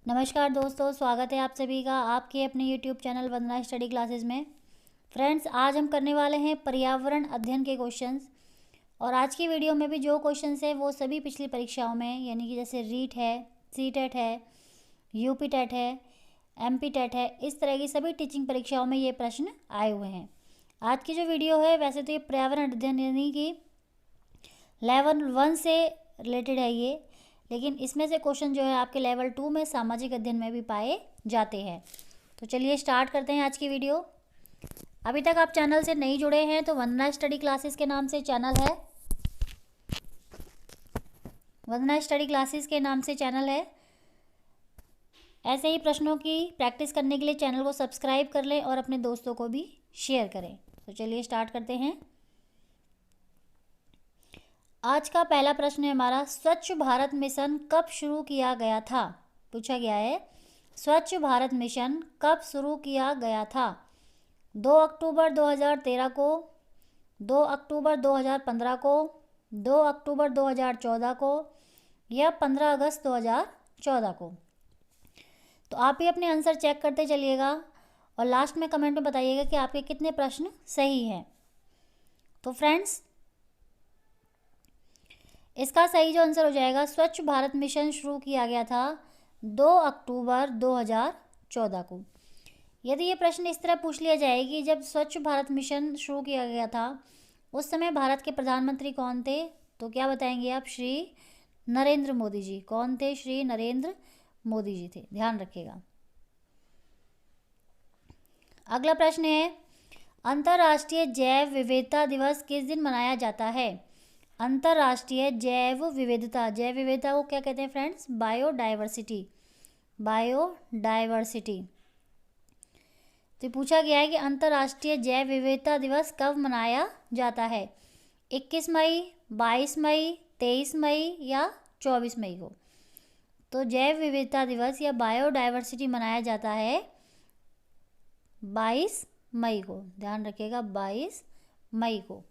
नमस्कार दोस्तों, स्वागत है आप सभी का आपके अपने YouTube चैनल वंदना स्टडी क्लासेस में। फ्रेंड्स, आज हम करने वाले हैं पर्यावरण अध्ययन के क्वेश्चंस। और आज की वीडियो में भी जो क्वेश्चंस है वो सभी पिछली परीक्षाओं में, यानी कि जैसे रीट है, सीटेट है, यूपी टेट है, एमपी टेट है, इस तरह की सभी टीचिंग परीक्षाओं में ये प्रश्न आए हुए हैं। आज की जो वीडियो है वैसे तो ये पर्यावरण अध्ययन यानी कि लेवल 1 से रिलेटेड है ये, लेकिन इसमें से क्वेश्चन जो है आपके लेवल 2 में सामाजिक अध्ययन में भी पाए जाते हैं। तो चलिए स्टार्ट करते हैं आज की वीडियो। अभी तक आप चैनल से नहीं जुड़े हैं तो वंदना स्टडी क्लासेस के नाम से चैनल है, वंदना स्टडी क्लासेस के नाम से चैनल है। ऐसे ही प्रश्नों की प्रैक्टिस करने के लिए चैनल को सब्सक्राइब कर लें और अपने दोस्तों को भी शेयर करें। तो चलिए स्टार्ट करते हैं। आज का पहला प्रश्न है हमारा, स्वच्छ भारत मिशन कब शुरू किया गया था? पूछा गया है स्वच्छ भारत मिशन कब शुरू किया गया था? 2 अक्टूबर 2013 को, 2 अक्टूबर 2015 को, 2 अक्टूबर 2014 को या 15 अगस्त 2014 को? तो आप ही अपने आंसर चेक करते चलिएगा और लास्ट में कमेंट में बताइएगा कि आपके कितने प्रश्न सही हैं। तो फ्रेंड्स, इसका सही जो आंसर हो जाएगा, स्वच्छ भारत मिशन शुरू किया गया था 2 अक्टूबर 2014 को। यदि ये प्रश्न इस तरह पूछ लिया जाए कि जब स्वच्छ भारत मिशन शुरू किया गया था उस समय भारत के प्रधानमंत्री कौन थे, तो क्या बताएंगे आप? श्री नरेंद्र मोदी जी। कौन थे? श्री नरेंद्र मोदी जी थे, ध्यान रखिएगा। अगला प्रश्न है, अंतर्राष्ट्रीय जैव विविधता दिवस किस दिन मनाया जाता है? अंतर्राष्ट्रीय जैव विविधता, जैव विविधता को क्या कहते हैं फ्रेंड्स? Biodiversity, biodiversity. तो पूछा गया है कि अंतर्राष्ट्रीय जैव विविधता दिवस कब मनाया जाता है? 21 मई, 22 मई, 23 मई या 24 मई को? तो जैव विविधता दिवस या बायोडाइवर्सिटी मनाया जाता है 22 मई को, ध्यान रखिएगा, 22 मई को।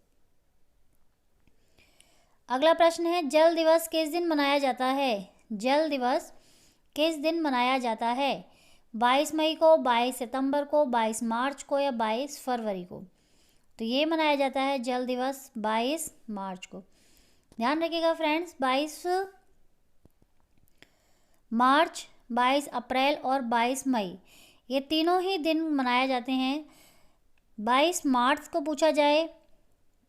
अगला प्रश्न है, जल दिवस किस दिन मनाया जाता है? जल दिवस किस दिन मनाया जाता है? 22 मई को, 22 सितंबर को, 22 मार्च को या 22 फरवरी को? तो ये मनाया जाता है जल दिवस 22 मार्च को। ध्यान रखिएगा फ्रेंड्स, 22 मार्च, 22 अप्रैल और 22 मई ये तीनों ही दिन मनाए जाते हैं। 22 मार्च को पूछा जाए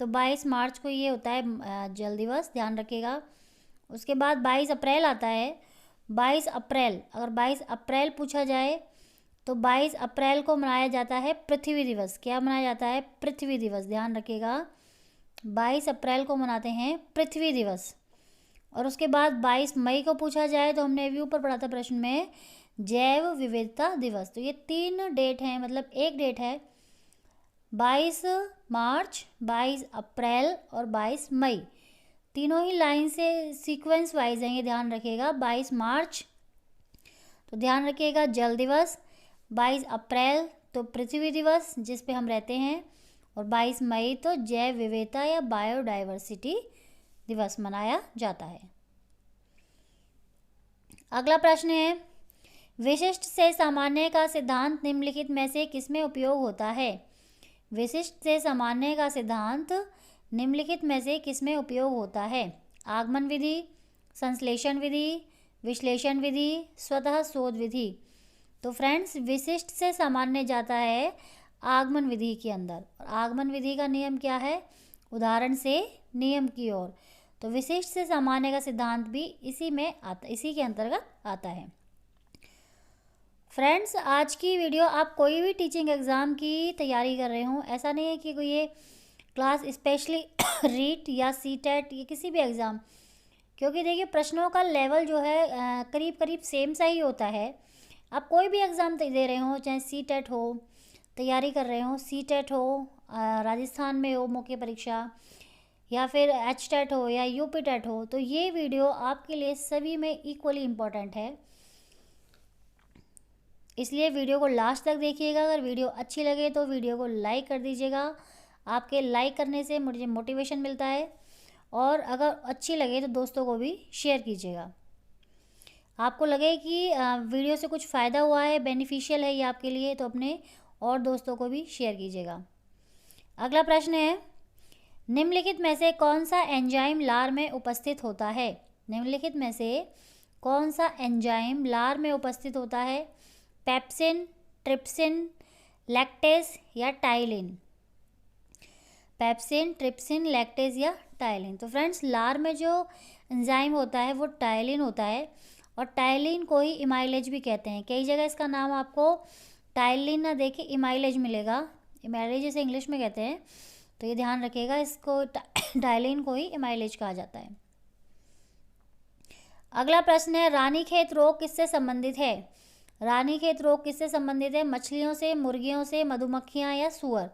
तो 22 मार्च को ये होता है जल दिवस, ध्यान रखिएगा। उसके बाद 22 अप्रैल आता है, 22 अप्रैल, अगर 22 अप्रैल पूछा जाए तो 22 अप्रैल को मनाया जाता है पृथ्वी दिवस। क्या मनाया जाता है? पृथ्वी दिवस, ध्यान रखिएगा, 22 अप्रैल को मनाते हैं पृथ्वी दिवस। और उसके बाद 22 मई को पूछा जाए तो हमने अभी ऊपर पढ़ा था प्रश्न में, जैव विविधता दिवस। तो ये 3 डेट हैं, मतलब एक डेट है 22 मार्च, 22 अप्रैल और 22 मई, तीनों ही लाइन से सीक्वेंस वाइज हैं, ये ध्यान रखिएगा। 22 मार्च तो ध्यान रखिएगा जल दिवस, 22 अप्रैल तो पृथ्वी दिवस जिस पे हम रहते हैं, और 22 मई तो जैव विविधता या बायोडाइवर्सिटी दिवस मनाया जाता है। अगला प्रश्न है, विशिष्ट से सामान्य का सिद्धांत निम्नलिखित में से किसमें उपयोग होता है? विशिष्ट से सामान्य का सिद्धांत निम्नलिखित में से किसमें उपयोग होता है? आगमन विधि, संश्लेषण विधि, विश्लेषण विधि, स्वतः शोध विधि? तो फ्रेंड्स, विशिष्ट से सामान्य जाता है आगमन विधि के अंदर, और आगमन विधि का नियम क्या है? उदाहरण से नियम की ओर। तो विशिष्ट से सामान्य का सिद्धांत भी इसी में आता, इसी के अंतर्गत आता है। फ्रेंड्स, आज की वीडियो आप कोई भी टीचिंग एग्ज़ाम की तैयारी कर रहे हो, ऐसा नहीं है कि कोई ये क्लास स्पेशली रीट या सीटेट या किसी भी एग्ज़ाम, क्योंकि देखिए प्रश्नों का लेवल जो है करीब करीब सेम सा ही होता है। आप कोई भी एग्ज़ाम दे रहे हो, चाहे सीटेट हो, तैयारी कर रहे हो, सीटेट हो, राजस्थान में हो मुख्य परीक्षा, या फिर एचटेट हो या यूपी टेट हो, तो ये वीडियो आपके लिए सभी में इक्वली इम्पोर्टेंट है। इसलिए वीडियो को लास्ट तक देखिएगा। अगर वीडियो अच्छी लगे तो वीडियो को लाइक कर दीजिएगा, आपके लाइक करने से मुझे मोटिवेशन मिलता है, और अगर अच्छी लगे तो दोस्तों को भी शेयर कीजिएगा। आपको लगे कि वीडियो से कुछ फ़ायदा हुआ है, बेनिफिशियल है ये आपके लिए, तो अपने और दोस्तों को भी शेयर कीजिएगा। अगला प्रश्न है, निम्नलिखित में से कौन सा एंजाइम लार में उपस्थित होता है? निम्नलिखित में से कौन सा एंजाइम लार में उपस्थित होता है? पेप्सिन, ट्रिप्सिन, लैक्टेज या टाइलिन? पेप्सिन, ट्रिप्सिन, लैक्टेज या टाइलिन? तो फ्रेंड्स, लार में जो एंजाइम होता है वो टाइलिन होता है, और टाइलिन को ही इमाइलेज भी कहते हैं। कई जगह इसका नाम आपको टाइलिन ना देखे इमाइलेज मिलेगा, इमाइलेज इसे इंग्लिश में कहते हैं, तो ये ध्यान रखिएगा, इसको टाइलिन को ही इमाइलेज कहा जाता है। अगला प्रश्न है, रानीखेत रोग किससे संबंधित है? रानीखेत रोग किससे संबंधित है? मछलियों से, मुर्गियों से, मधुमक्खियां या सूअर?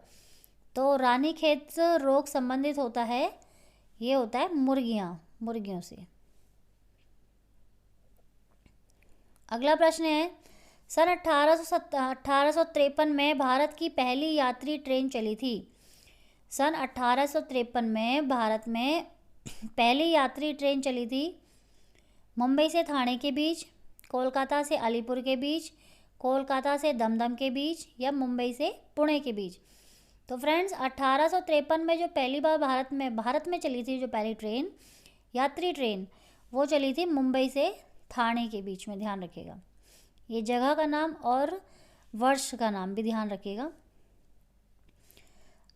तो रानीखेत रोग संबंधित होता है, ये होता है मुर्गियों से। अगला प्रश्न है, सन 1853 में भारत की पहली यात्री ट्रेन चली थी। सन 1853 में भारत में पहली यात्री ट्रेन चली थी। मुंबई से ठाणे के बीच, कोलकाता से अलीपुर के बीच, कोलकाता से दमदम के बीच या मुंबई से पुणे के बीच? तो फ्रेंड्स, 1853 में जो पहली बार भारत में चली थी जो पहली ट्रेन, यात्री ट्रेन, वो चली थी मुंबई से ठाणे के बीच में। ध्यान रखिएगा, ये जगह का नाम और वर्ष का नाम भी ध्यान रखिएगा।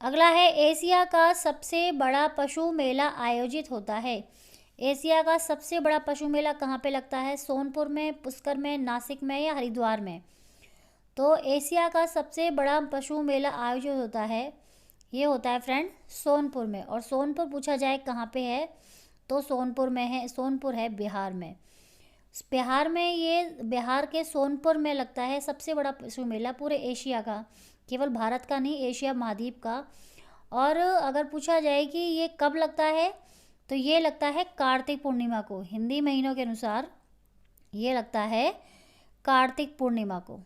अगला है, एशिया का सबसे बड़ा पशु मेला आयोजित होता है। एशिया का सबसे बड़ा पशु मेला कहाँ पे लगता है? सोनपुर में, पुष्कर में, नासिक में या हरिद्वार में? तो एशिया का सबसे बड़ा पशु मेला आयोजित होता है, ये होता है फ्रेंड सोनपुर में। और सोनपुर पूछा जाए कहाँ पे है, तो सोनपुर में है। सोनपुर है बिहार में। बिहार में, ये बिहार के सोनपुर में लगता है सबसे बड़ा पशु मेला पूरे एशिया का, केवल भारत का नहीं, एशिया महाद्वीप का। और अगर पूछा जाए कि ये कब लगता है, तो ये लगता है कार्तिक पूर्णिमा को। हिंदी महीनों के अनुसार ये लगता है कार्तिक पूर्णिमा को।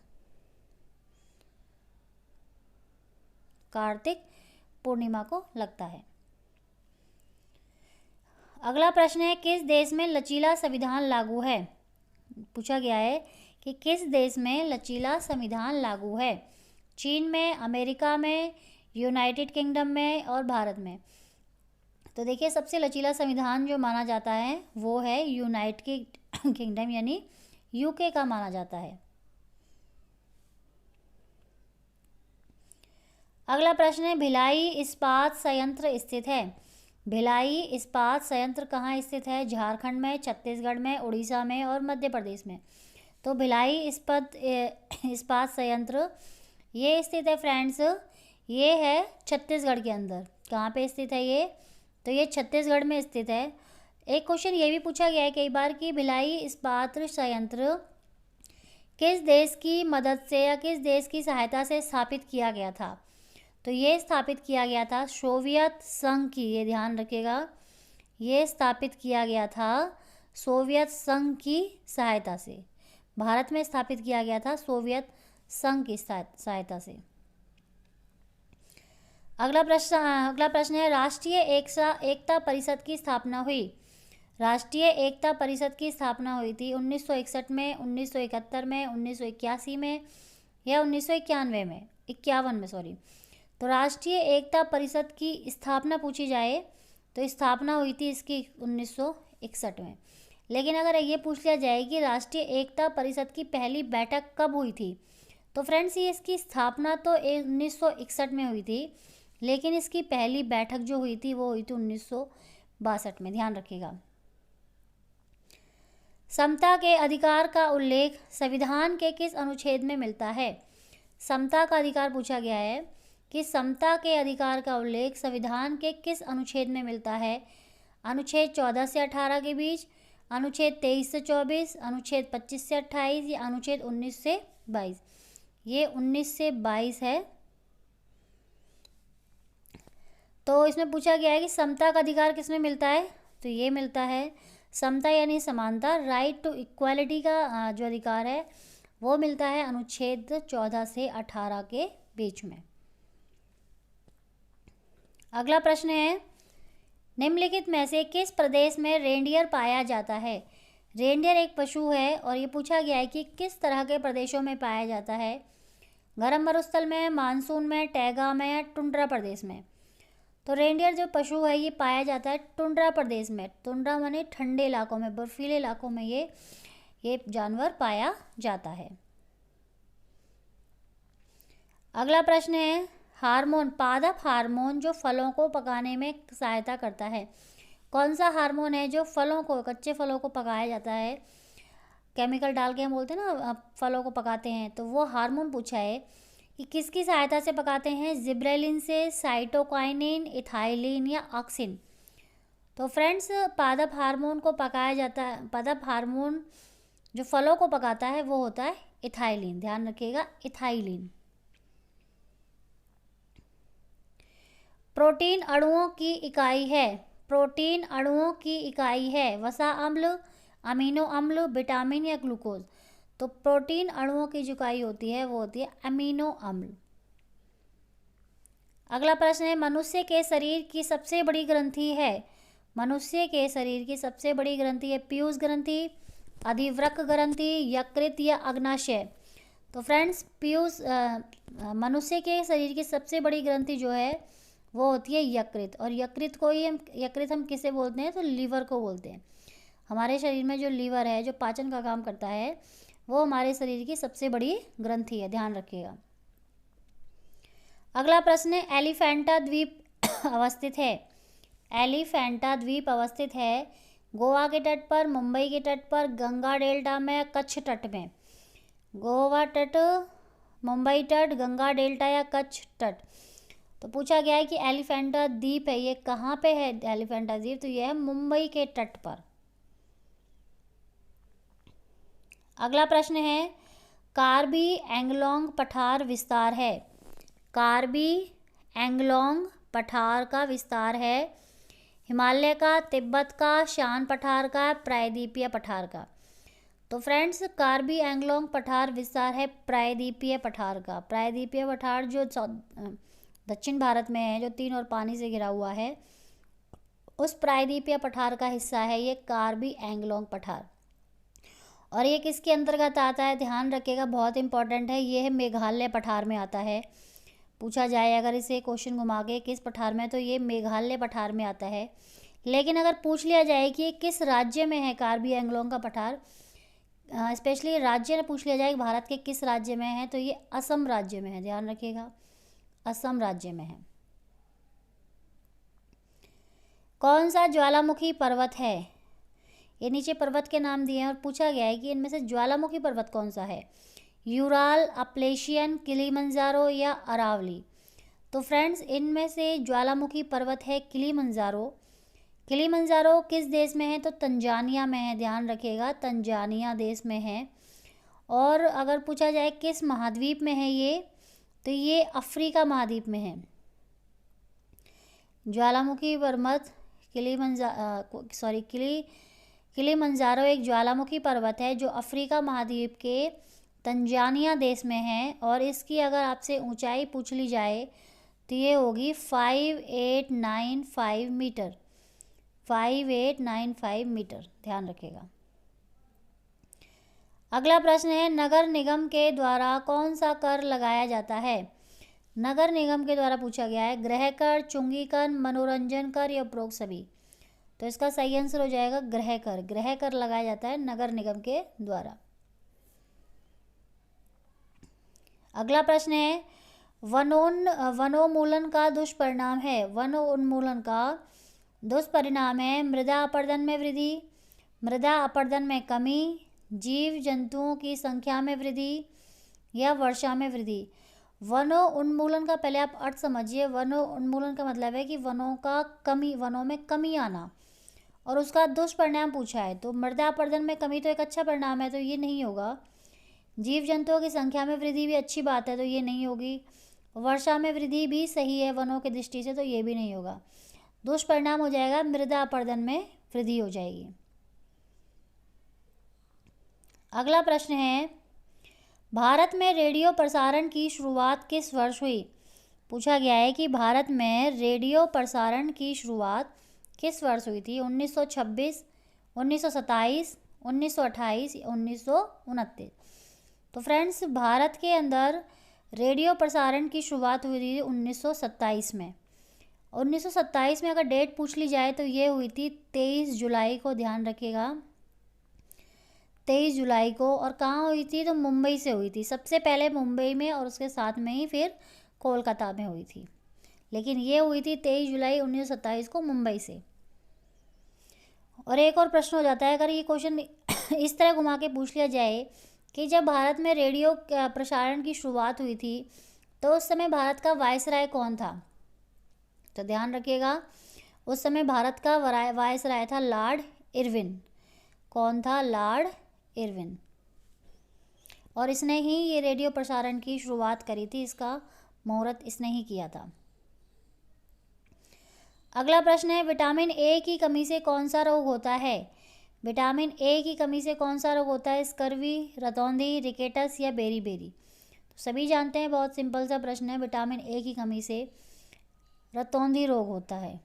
कार्तिक पूर्णिमा को लगता है। अगला प्रश्न है, किस देश में लचीला संविधान लागू है? पूछा गया है कि किस देश में लचीला संविधान लागू है? चीन में, अमेरिका में, यूनाइटेड किंगडम में और भारत में? तो देखिए, सबसे लचीला संविधान जो माना जाता है वो है यूनाइटेड किंगडम यानी यूके का माना जाता है। अगला प्रश्न है, भिलाई इस्पात संयंत्र स्थित है। भिलाई इस्पात संयंत्र कहाँ स्थित है? झारखंड में, छत्तीसगढ़ में, उड़ीसा में और मध्य प्रदेश में? तो भिलाई इस्पात संयंत्र ये स्थित है फ्रेंड्स, ये है छत्तीसगढ़ के अंदर। कहाँ पे स्थित है ये? तो ये छत्तीसगढ़ में स्थित है। एक क्वेश्चन ये भी पूछा गया है कई बार कि भिलाई इस्पात संयंत्र किस देश की मदद से या किस देश की सहायता से स्थापित किया गया था? तो ये स्थापित किया गया था सोवियत संघ की, ये ध्यान रखिएगा, ये स्थापित किया गया था सोवियत संघ की सहायता से। भारत में स्थापित किया गया था सोवियत संघ की सहायता से। अगला प्रश्न है, राष्ट्रीय एकता परिषद की स्थापना हुई। राष्ट्रीय एकता परिषद की स्थापना हुई थी 1961 में, 1971 में, 1981 में या 1991 में, 51 में सॉरी। तो राष्ट्रीय एकता परिषद की स्थापना पूछी जाए तो स्थापना हुई थी इसकी 1961 में। लेकिन अगर ये पूछ लिया जाए कि राष्ट्रीय एकता परिषद की पहली बैठक कब हुई थी, तो फ्रेंड्स ये इसकी स्थापना तो 1961 में हुई थी, लेकिन इसकी पहली बैठक जो हुई थी वो हुई थी 1962 में। ध्यान रखिएगा। समता के अधिकार का उल्लेख संविधान के किस अनुच्छेद में मिलता है? समता का अधिकार पूछा गया है कि समता के अधिकार का उल्लेख संविधान के किस अनुच्छेद में मिलता है? अनुच्छेद 14 से 18 के बीच, अनुच्छेद 23 से 24, अनुच्छेद 25 से 28 या अनुच्छेद 19 से 22? ये 19 से 22 है। तो इसमें पूछा गया है कि समता का अधिकार किस में मिलता है, तो ये मिलता है समता यानी समानता, राइट टू इक्वालिटी का जो अधिकार है वो मिलता है अनुच्छेद 14 से 18 के बीच में। अगला प्रश्न है, निम्नलिखित में से किस प्रदेश में रेंडियर पाया जाता है? रेनडियर एक पशु है और ये पूछा गया है कि किस तरह के प्रदेशों में पाया जाता है। गर्म मरुस्थल में, मानसून में, टैगा में या टुंड्रा प्रदेश में। तो रेनडियर जो पशु है ये पाया जाता है टुंड्रा प्रदेश में। टुंड्रा माने ठंडे इलाकों में, बर्फीले इलाकों में ये जानवर पाया जाता है। अगला प्रश्न है हार्मोन, पादप हार्मोन जो फलों को पकाने में सहायता करता है। कौन सा हार्मोन है जो फलों को, कच्चे फलों को पकाया जाता है, केमिकल डाल के हम बोलते हैं ना फलों को पकाते हैं, तो वो हार्मोन पूछा है कि किसकी सहायता से पकाते हैं। जिब्रेलिन से, साइटोकाइनिन, इथाइलिन या ऑक्सिन। तो फ्रेंड्स पादप हार्मोन को पकाया जाता है, पादप हार्मोन जो फलों को पकाता है वो होता है इथाइलिन, ध्यान रखिएगा इथाइलिन। प्रोटीन अणुओं की इकाई है, प्रोटीन अणुओं की इकाई है वसा अम्ल, अमीनो अम्ल, विटामिन या ग्लूकोज। तो प्रोटीन अणुओं की जो इकाई होती है वो होती है अमीनो अम्ल। अगला प्रश्न है मनुष्य के शरीर की सबसे बड़ी ग्रंथि है। मनुष्य के शरीर की सबसे बड़ी ग्रंथि है पीयूष ग्रंथि, अधिवृक्क ग्रंथि, यकृत या अग्नाशय। तो फ्रेंड्स पीयूष मनुष्य के शरीर की सबसे बड़ी ग्रंथि जो है वो होती है यकृत। और यकृत हम किसे बोलते हैं, तो लीवर को बोलते हैं। हमारे शरीर में जो लीवर है, जो पाचन का काम करता है, वो हमारे शरीर की सबसे बड़ी ग्रंथि है, ध्यान रखिएगा। अगला प्रश्न है एलिफेंटा द्वीप अवस्थित है। एलिफेंटा द्वीप अवस्थित है गोवा के तट पर, मुंबई के तट पर, गंगा डेल्टा में, कच्छ तट में। गोवा तट, मुंबई तट, गंगा डेल्टा या कच्छ तट। तो पूछा गया है कि एलिफेंटा द्वीप है ये कहाँ पे है। एलिफेंटा द्वीप तो ये है मुंबई के तट पर। अगला प्रश्न है कार्बी एंगलोंग पठार विस्तार है। कार्बी एंगलोंग पठार का विस्तार है हिमालय का, तिब्बत का, शान पठार का, प्रायद्वीपीय पठार का। तो फ्रेंड्स कार्बी एंगलोंग पठार विस्तार है प्रायद्वीपीय पठार का। प्रायद्वीपीय पठार जो दक्षिण भारत में है, जो 3 और पानी से घिरा हुआ है, उस प्रायद्वीपीय पठार का हिस्सा है ये कार्बी एंगलोंग पठार। और ये किसके अंतर्गत आता है, ध्यान रखिएगा, बहुत इंपॉर्टेंट है। ये है मेघालय पठार में आता है। पूछा जाए अगर इसे क्वेश्चन घुमा के किस पठार में, तो ये मेघालय पठार में आता है। लेकिन अगर पूछ लिया जाए कि ये किस राज्य में है कार्बी एंगलोंग का पठार, स्पेशली राज्य ने पूछ लिया जाए भारत के किस राज्य में है, तो ये असम राज्य में है, ध्यान रखिएगा असम राज्य में है। कौन सा ज्वालामुखी पर्वत है। ये नीचे पर्वत के नाम दिए हैं और पूछा गया है कि इनमें से ज्वालामुखी पर्वत कौन सा है। यूराल, अपलेशियन, किलीमंजारो या अरावली। तो फ्रेंड्स इनमें से ज्वालामुखी पर्वत है किलीमंजारो। किलीमंजारो किस देश में है, तो तंजानिया में है, ध्यान रखिएगा तंजानिया देश में है। और अगर पूछा जाए किस महाद्वीप में है ये, तो ये अफ्रीका महाद्वीप में है। ज्वालामुखी पर्वत किलीमंजारो एक ज्वालामुखी पर्वत है जो अफ्रीका महाद्वीप के तंजानिया देश में है। और इसकी अगर आपसे ऊंचाई पूछ ली जाए तो ये होगी 5895 मीटर, 5895 मीटर, ध्यान रखिएगा। अगला प्रश्न है नगर निगम के द्वारा कौन सा कर लगाया जाता है। नगर निगम के द्वारा पूछा गया है गृह कर, चुंगी कर, मनोरंजन कर या उपरोक्त सभी। तो इसका सही आंसर हो जाएगा गृह कर। गृह कर लगाया जाता है नगर निगम के द्वारा। अगला प्रश्न है वनोन्मूलन का दुष्परिणाम है। वनोन्मूलन का दुष्परिणाम है मृदा अपरदन में वृद्धि, मृदा अपरदन में कमी, जीव जंतुओं की संख्या में वृद्धि या वर्षा में वृद्धि। वनों उन्मूलन का पहले आप अर्थ समझिए। वनों उन्मूलन का मतलब है कि वनों में कमी आना, और उसका दुष्परिणाम पूछा है। तो मृदा अपरदन में कमी तो एक अच्छा परिणाम है, तो ये नहीं होगा। जीव जंतुओं की संख्या में वृद्धि भी अच्छी बात है, तो ये नहीं होगी। वर्षा में वृद्धि भी सही है वनों की दृष्टि से, तो ये भी नहीं होगा। दुष्परिणाम हो जाएगा मृदा अपरदन में वृद्धि हो जाएगी। अगला प्रश्न है भारत में रेडियो प्रसारण की शुरुआत किस वर्ष हुई। पूछा गया है कि भारत में रेडियो प्रसारण की शुरुआत किस वर्ष हुई थी। 1926, 1927, 1928 या 1929। तो फ्रेंड्स, भारत के अंदर रेडियो प्रसारण की शुरुआत हुई थी 1927 में। 1927 में अगर डेट पूछ ली जाए तो ये हुई थी 23 जुलाई को, ध्यान रखिएगा, 23 जुलाई को। और कहाँ हुई थी? तो मुंबई से हुई थी, सबसे पहले मुंबई में और उसके साथ में ही फिर कोलकाता में हुई थी, लेकिन ये हुई थी 23 जुलाई 1927 को मुंबई से। और एक और प्रश्न हो जाता है, अगर ये क्वेश्चन इस तरह घुमा के पूछ लिया जाए कि जब भारत में रेडियो प्रसारण की शुरुआत हुई थी तो उस समय भारत का वायसराय कौन था? तो ध्यान रखिएगा, उस समय भारत का वायसराय था लॉर्ड इरविन। कौन था? Lord Irwin. और इसने ही ये रेडियो प्रसारण की शुरुआत करी थी, इसका मुहूर्त इसने ही किया था। अगला प्रश्न है, विटामिन ए की कमी से कौन सा रोग होता है? विटामिन ए की कमी से कौन सा रोग होता है? स्कर्वी, रतौंधी, रिकेटस या बेरी? तो सभी जानते हैं, बहुत सिंपल सा प्रश्न है, विटामिन ए की कमी से रतौंधी रोग होता है।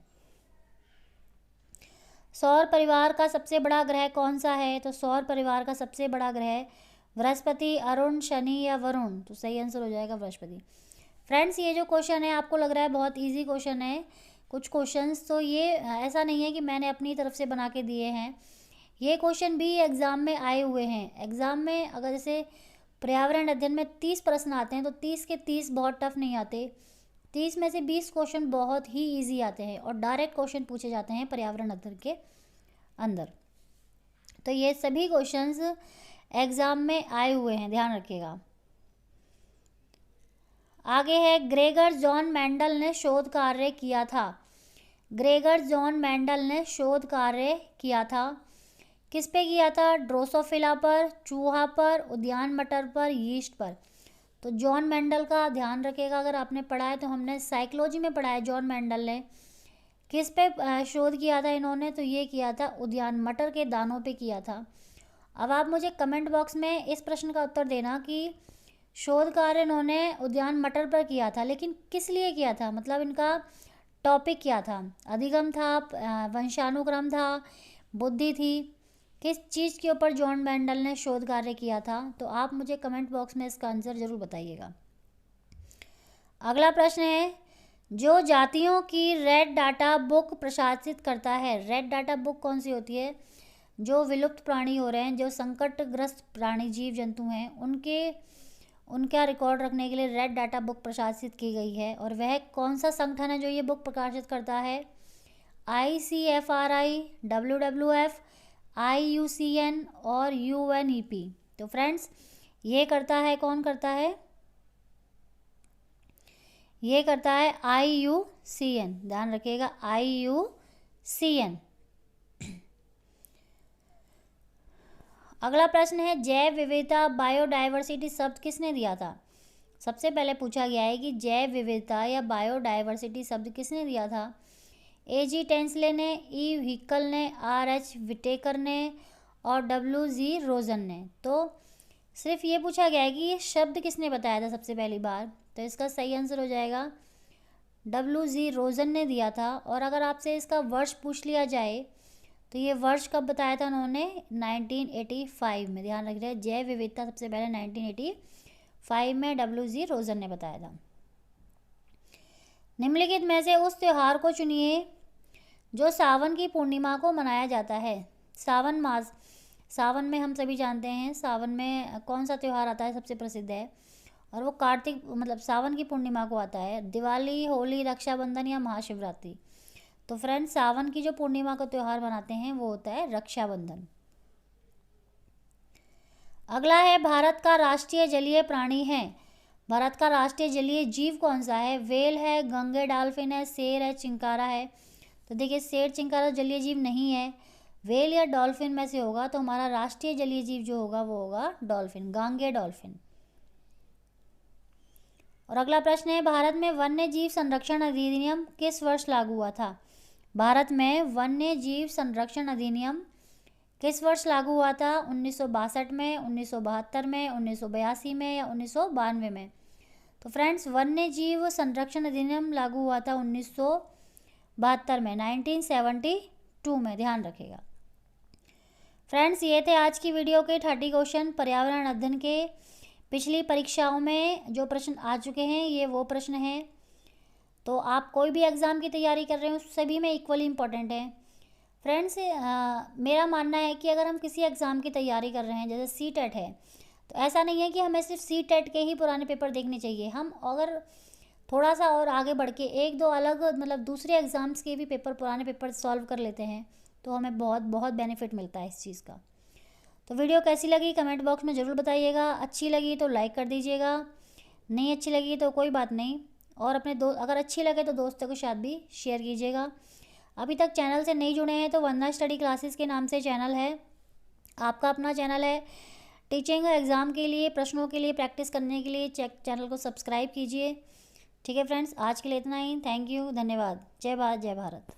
सौर परिवार का सबसे बड़ा ग्रह कौन सा है? तो सौर परिवार का सबसे बड़ा ग्रह बृहस्पति, अरुण, शनि या वरुण? तो सही आंसर हो जाएगा बृहस्पति। फ्रेंड्स, ये जो क्वेश्चन है आपको लग रहा है बहुत इजी क्वेश्चन है, कुछ क्वेश्चंस तो ये ऐसा नहीं है कि मैंने अपनी तरफ से बना के दिए हैं, ये क्वेश्चन भी एग्ज़ाम में आए हुए हैं। एग्ज़ाम में अगर जैसे पर्यावरण अध्ययन में 30 प्रश्न आते हैं तो 30 के 30 बहुत टफ नहीं आते, 30 में से 20 क्वेश्चन बहुत ही इजी आते हैं और डायरेक्ट क्वेश्चन पूछे जाते हैं पर्यावरण अध्ययन के अंदर। तो ये सभी क्वेश्चंस एग्ज़ाम में आए हुए हैं, ध्यान रखिएगा। आगे है, ग्रेगर जॉन मेंडल ने शोध कार्य किया था। ग्रेगर जॉन मेंडल ने शोध कार्य किया था, किस पे किया था? ड्रोसोफिला पर, चूहा पर, उद्यान मटर पर, यीस्ट पर। तो जॉन मेंडल का ध्यान रखिएगा, अगर आपने पढ़ा है तो हमने साइकोलॉजी में पढ़ा है, जॉन मेंडल ने किस पे शोध किया था इन्होंने? तो ये किया था उद्यान मटर के दानों पे किया था। अब आप मुझे कमेंट बॉक्स में इस प्रश्न का उत्तर देना कि शोध कार्य इन्होंने उद्यान मटर पर किया था, लेकिन किस लिए किया था, मतलब इनका टॉपिक क्या था? अधिगम था, वंशानुक्रम था, बुद्धि थी, किस चीज़ के ऊपर जॉन मेंडल ने शोध कार्य किया था? तो आप मुझे कमेंट बॉक्स में इसका आंसर ज़रूर बताइएगा। अगला प्रश्न है, जो जातियों की रेड डाटा बुक प्रकाशित करता है, रेड डाटा बुक कौन सी होती है? जो विलुप्त प्राणी हो रहे हैं, जो संकटग्रस्त प्राणी जीव जंतु हैं, उनका रिकॉर्ड रखने के लिए रेड डाटा बुक प्रकाशित की गई है। और वह कौन सा संगठन है जो ये बुक प्रकाशित करता है? ICFRI, WWF, IUCN और UNEP। तो फ्रेंड्स, ये करता है, कौन करता है? ये करता है IUCN, ध्यान रखिएगा, IUCN। अगला प्रश्न है, जैव विविधता बायोडाइवर्सिटी शब्द किसने दिया था? सबसे पहले पूछा गया है कि जैव विविधता या बायोडाइवर्सिटी शब्द किसने दिया था? AG टेंसले ने, E व्हीकल ने, RH विटेकर ने और WG रोजन ने। तो सिर्फ ये पूछा गया है कि ये शब्द किसने बताया था सबसे पहली बार, तो इसका सही आंसर हो जाएगा WG रोजन ने दिया था। और अगर आपसे इसका वर्ष पूछ लिया जाए तो ये वर्ष कब बताया था उन्होंने? 1985 में, ध्यान रखिए, जैव विविधता सबसे पहले 1985 में WG रोजन ने बताया था। निम्नलिखित में से उस त्यौहार को चुनिए जो सावन की पूर्णिमा को मनाया जाता है। सावन मास, सावन में हम सभी जानते हैं सावन में कौन सा त्यौहार आता है, सबसे प्रसिद्ध है, और वो कार्तिक मतलब सावन की पूर्णिमा को आता है। दिवाली, होली, रक्षाबंधन या महाशिवरात्रि? तो फ्रेंड्स, सावन की जो पूर्णिमा का त्यौहार मनाते हैं वो होता है रक्षाबंधन। अगला है, भारत का राष्ट्रीय जलीय प्राणी है, भारत का राष्ट्रीय जलीय जीव कौन सा है? वेल है, गंगे डॉल्फिन है, शेर है, चिंकारा है? तो देखिए, शेर चिंकारा जलीय जीव नहीं है, वेल या डॉल्फिन में से होगा, तो हमारा राष्ट्रीय जलीय जीव जो होगा वो होगा डॉल्फिन, गांगे डॉल्फिन। और अगला प्रश्न है, भारत में वन्य जीव संरक्षण अधिनियम किस वर्ष लागू हुआ था? भारत में वन्य जीव संरक्षण अधिनियम किस वर्ष लागू हुआ था? 1962 में, 1972 में, 1982 में या 1992 में? तो फ्रेंड्स, वन्य जीव संरक्षण अधिनियम लागू हुआ था 1972 में, 1972 में, ध्यान रखिएगा। फ्रेंड्स, ये थे आज की वीडियो के 30 क्वेश्चन पर्यावरण अध्ययन के। पिछली परीक्षाओं में जो प्रश्न आ चुके हैं ये वो प्रश्न हैं। तो आप कोई भी एग्ज़ाम की तैयारी कर रहे हो सभी में इक्वली इम्पोर्टेंट है। फ्रेंड्स, मेरा मानना है कि अगर हम किसी एग्ज़ाम की तैयारी कर रहे हैं, जैसे सीटेट है, तो ऐसा नहीं है कि हमें सिर्फ सीटेट के ही पुराने पेपर देखने चाहिए। हम अगर थोड़ा सा और आगे बढ़ के एक दो अलग मतलब दूसरे एग्ज़ाम्स के भी पेपर, पुराने पेपर सॉल्व कर लेते हैं तो हमें बहुत बहुत बेनिफिट मिलता है इस चीज़ का। तो वीडियो कैसी लगी कमेंट बॉक्स में ज़रूर बताइएगा। अच्छी लगी तो लाइक कर दीजिएगा, नहीं अच्छी लगी तो कोई बात नहीं, और अपने अगर अच्छी लगे तो दोस्तों के साथ भी शेयर कीजिएगा। अभी तक चैनल से नहीं जुड़े हैं तो वंदना स्टडी क्लासेस के नाम से चैनल है, आपका अपना चैनल है। टीचिंग एग्ज़ाम के लिए, प्रश्नों के लिए प्रैक्टिस करने के लिए चैनल को सब्सक्राइब कीजिए। ठीक है फ्रेंड्स, आज के लिए इतना ही। थैंक यू, धन्यवाद। जय भारत, जय भारत।